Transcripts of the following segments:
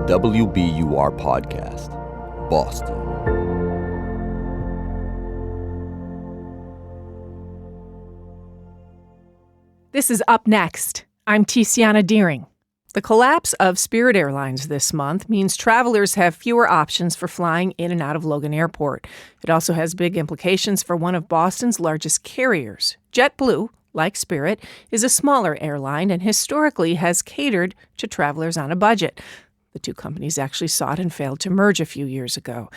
WBUR Podcast, Boston. This is Up Next. I'm Tiziana Deering. The collapse of Spirit Airlines this month means travelers have fewer options for flying in and out of Logan Airport. It also has big implications for one of Boston's largest carriers. JetBlue, like Spirit, is a smaller airline and historically has catered to travelers on a budget. The two companies actually sought and failed to merge a few years ago.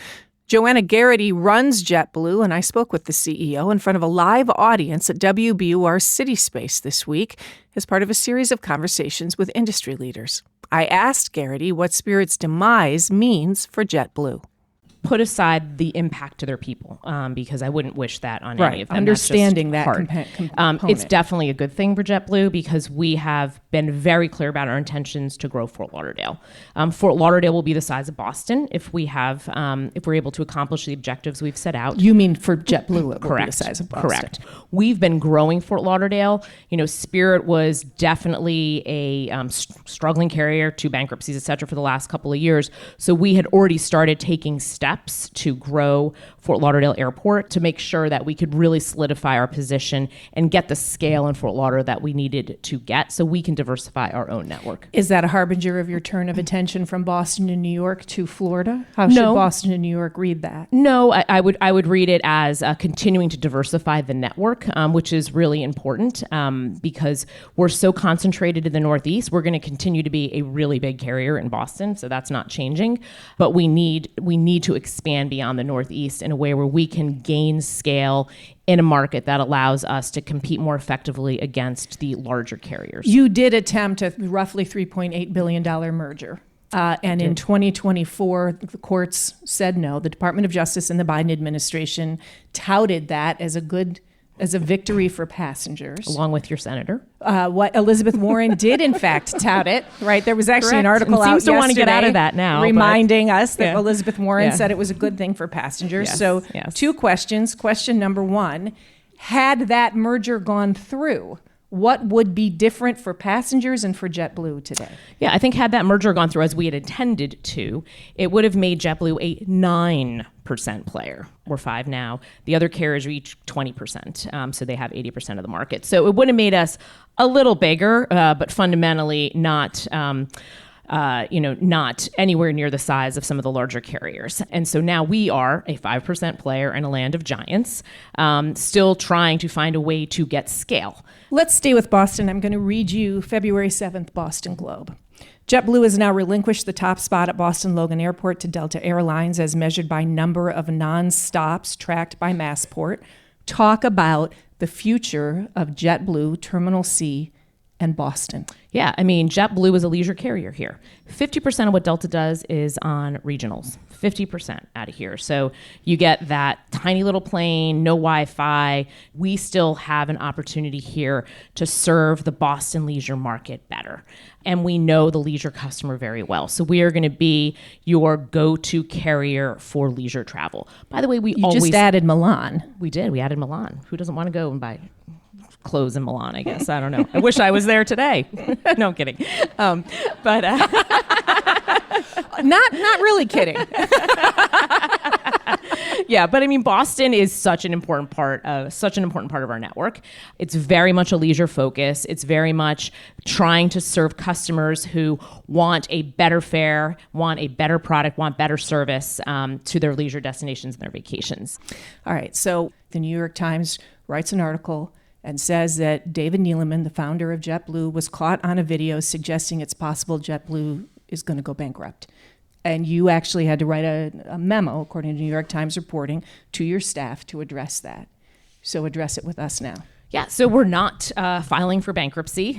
Joanna Garrity runs JetBlue, and I spoke with the CEO in front of a live audience at WBUR City Space this week as part of a series of conversations with industry leaders. I asked Garrity what Spirit's demise means for JetBlue. Put aside the impact to their people, because I wouldn't wish that on any of them. Understanding that component. It's definitely a good thing for JetBlue because we have been very clear about our intentions to grow Fort Lauderdale. Fort Lauderdale will be the size of Boston if we're able to accomplish the objectives we've set out. You mean for JetBlue it will be the size of Boston? Correct. We've been growing Fort Lauderdale. Spirit was definitely a struggling carrier, 2 bankruptcies, et cetera, for the last couple of years. So we had already started taking steps to grow Fort Lauderdale Airport to make sure that we could really solidify our position and get the scale in Fort Lauderdale that we needed to get so we can diversify our own network. Is that a harbinger of your turn of attention from Boston and New York to Florida? How should Boston and New York read that? No, I would read it as continuing to diversify the network, which is really important because we're so concentrated in the Northeast. We're going to continue to be a really big carrier in Boston, so that's not changing. But we need to expand beyond the Northeast in a way where we can gain scale in a market that allows us to compete more effectively against the larger carriers. You did attempt a roughly $3.8 billion merger. And in 2024, the courts said no. The Department of Justice and the Biden administration touted that as a victory for passengers. Along with your senator. What Elizabeth Warren did, in fact, tout it, right? There was actually an article out seems to yesterday want to get out of that now, reminding us that Elizabeth Warren said it was a good thing for passengers. Yes. 2 questions. Question number 1, had that merger gone through, what would be different for passengers and for JetBlue today? Yeah, I think had that merger gone through as we had intended to, it would have made JetBlue a 9% player. We're 5 now. The other carriers reach 20%, so they have 80% of the market. So it would have made us a little bigger, but fundamentally not anywhere near the size of some of the larger carriers. And so now we are a 5% player in a land of giants, still trying to find a way to get scale. Let's stay with Boston. I'm going to read you February 7th Boston Globe. JetBlue has now relinquished the top spot at Boston Logan Airport to Delta Airlines as measured by number of non-stops tracked by Massport. Talk about the future of JetBlue Terminal C and Boston. Yeah, I mean, JetBlue is a leisure carrier here. 50% of what Delta does is on regionals, 50% out of here. So you get that tiny little plane, no Wi-Fi. We still have an opportunity here to serve the Boston leisure market better. And we know the leisure customer very well. So we are going to be your go-to carrier for leisure travel. By the way, we just added Milan. We did. We added Milan. Who doesn't want to go and buy clothes in Milan, I guess. I don't know. I wish I was there today. No, I'm kidding. But not really kidding. Yeah, but I mean, Boston is such an important part of our network. It's very much a leisure focus. It's very much trying to serve customers who want a better fare, want a better product, want better service to their leisure destinations and their vacations. All right. So the New York Times writes an article and says that David Neeleman, the founder of JetBlue, was caught on a video suggesting it's possible JetBlue is going to go bankrupt. And you actually had to write a memo, according to New York Times reporting, to your staff to address that. So address it with us now. Yeah, so we're not filing for bankruptcy.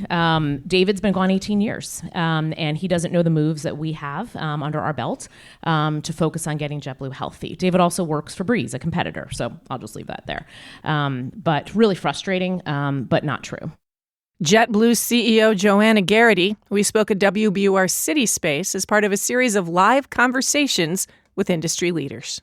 David's been gone 18 years, and he doesn't know the moves that we have under our belt to focus on getting JetBlue healthy. David also works for Breeze, a competitor, so I'll just leave that there. But really frustrating, but not true. JetBlue CEO Joanna Garrity. We spoke at WBUR City Space as part of a series of live conversations with industry leaders.